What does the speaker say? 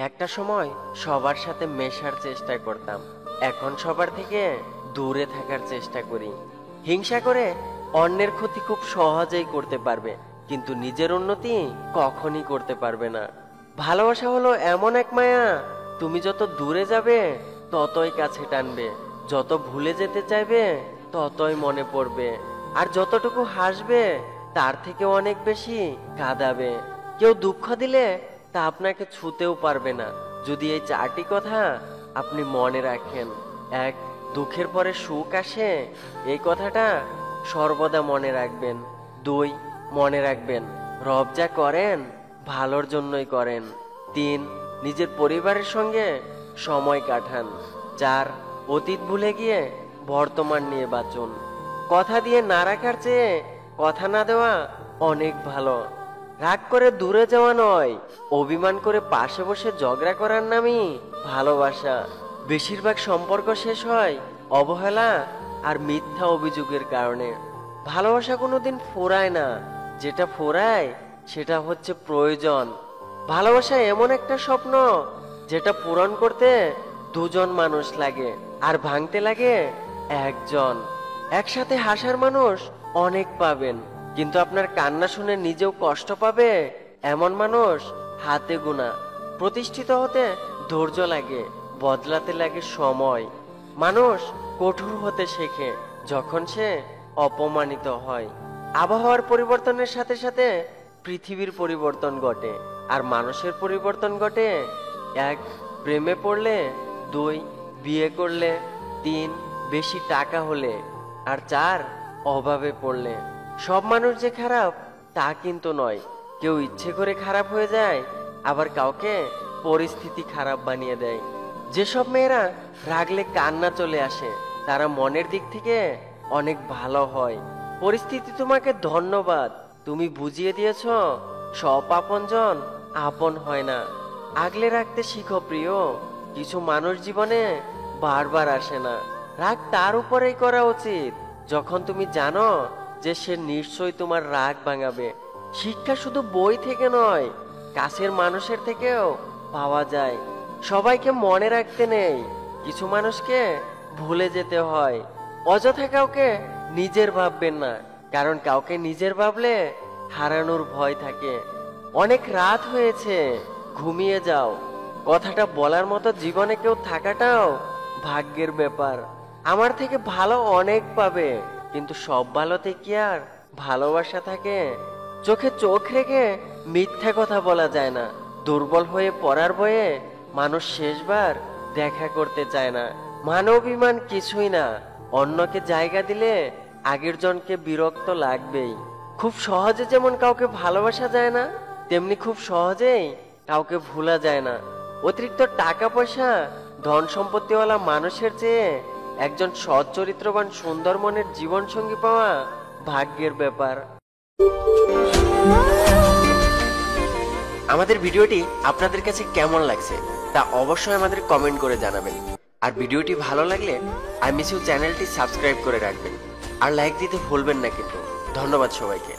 একটা সময় সবার সাথে মেশার চেষ্টা করতাম, এখন সবার থেকে দূরে থাকার চেষ্টা করি। হিংসা করে অন্যের ক্ষতি খুব সহজেই করতে পারবে, কিন্তু নিজের উন্নতি কখনই করতে পারবে না। ভালোবাসা হলো এমন এক মায়া, তুমি যত দূরে যাবে ততই কাছে টানবে, যত ভুলে যেতে চাইবে ততই মনে পড়বে, আর যতটুকু হাসবে তার থেকে অনেক বেশি কাঁদাবে। কেউ দুঃখ দিলে তা আপনাকে ছুতেও পারবে না, যদি এই চারটি কথা আপনি মনে রাখেন। এক, দুঃখের পরে সুখ আসে, এই কথাটা সর্বদা মনে রাখবেন। দুই, মনে রাখবেন রব যা করেন ভালোর জন্যই করেন। তিন, নিজের পরিবারের সঙ্গে সময় কাটান। চার, অতীত ভুলে গিয়ে বর্তমান নিয়ে বাঁচুন। কথা দিয়ে না রাখার চেয়ে কথা না দেওয়া অনেক ভালো। রাগ করে দূরে যাওয়া নয়, অভিমান করে পাশে বসে ঝগড়া করার নামই ভালোবাসা। বেশিরভাগ সম্পর্ক শেষ হয় অবহেলা আর মিথ্যা অভিযোগের কারণে। ভালোবাসা কোনোদিন ফোরায় না, যেটা ফোরায় সেটা হচ্ছে প্রয়োজন। ভালোবাসা এমন একটা স্বপ্ন যেটা পূরণ করতে দুজন মানুষ লাগে আর ভাঙতে লাগে একজন। একসাথে হাসার মানুষ অনেক পাবেন, কিন্তু আপনার কান্না শুনে নিজেও কষ্ট পাবে এমন মানুষ হাতে গোনা। প্রতিষ্ঠিত হতে ধৈর্য লাগে, বদলাতে লাগে সময়। মানুষ কঠোর হতে শেখে যখন সে অপমানিত হয়। আবহাওয়ার পরিবর্তনের সাথে সাথে পৃথিবীর পরিবর্তন ঘটে, আর মানুষের পরিবর্তন ঘটে। এক, প্রেমে পড়লে। দুই, বিয়ে করলে। তিন, বেশি টাকা হলে। আর চার, অভাবে পড়লে। সব মানুষ যে খারাপ তা কিন্তু নয়, কেউ ইচ্ছে করে খারাপ হয়ে যায়, আবার কাউকে পরিস্থিতি খারাপ বানিয়ে দেয়। যেসব মেয়েরা রাগলে কান্না চলে আসে তারা মনের দিক থেকে অনেক ভালো হয়। পরিস্থিতি তোমাকে ধন্যবাদ, তুমি বুঝিয়ে দিয়েছ সব আপনজন আপন হয় না। আগলে রাখতে শিখো প্রিয়, কিছু মানুষ জীবনে বারবার আসে না। রাগ তার উপরেই করা উচিত যখন তুমি জানো যে সে নিশ্চয়ই তোমার রাগ ভাঙাবে। শিক্ষা শুধু বই থেকে নয়, কাছের মানুষের থেকেও পাওয়া যায়। সবাইকে মনে রাখতে নেই, কিছু মানুষকে ভুলে যেতে হয়। অযথা কাউকে নিজের ভাববেন না, কারণ কাউকে নিজের ভাবলে হারানোর ভয় থাকে। অনেক রাত হয়েছে, ঘুমিয়ে যাও। কথাটা বলার মতো জীবনে কেউ থাকাটাও ভাগ্যের ব্যাপার। আমার থেকে ভালো অনেক পাবে, কিন্তু সব ভালোতে কি আর ভালোবাসা থাকে? চোখে চোখ রেখে মিথ্যা কথা বলা যায় না। দুর্বল হয়ে পড়ার ভয়ে মানুষ শেষবার দেখা করতে চায় না। মানবিমান কিছুই না, অন্যকে জায়গা দিলে আগের জনকে বিরক্ত লাগবেই। খুব সহজে যেমন কাউকে ভালোবাসা যায় না, তেমনি খুব সহজেই কাউকে ভোলা যায় না। অতিরিক্ত টাকা পয়সা ধন সম্পত্তিওয়ালা মানুষের চেয়ে একজন সৎ চরিত্রবান সুন্দর মনের জীবন সঙ্গী পাওয়া ভাগ্যের ব্যাপার। আমাদের ভিডিওটি আপনাদের কাছে কেমন লাগছে তা অবশ্যই আমাদের কমেন্ট করে জানাবেন। আর ভিডিওটি ভালো লাগলে আই মিস ইউ চ্যানেলটি সাবস্ক্রাইব করে রাখবেন, আর লাইক দিতে ভুলবেন না কিন্তু। ধন্যবাদ সবাইকে।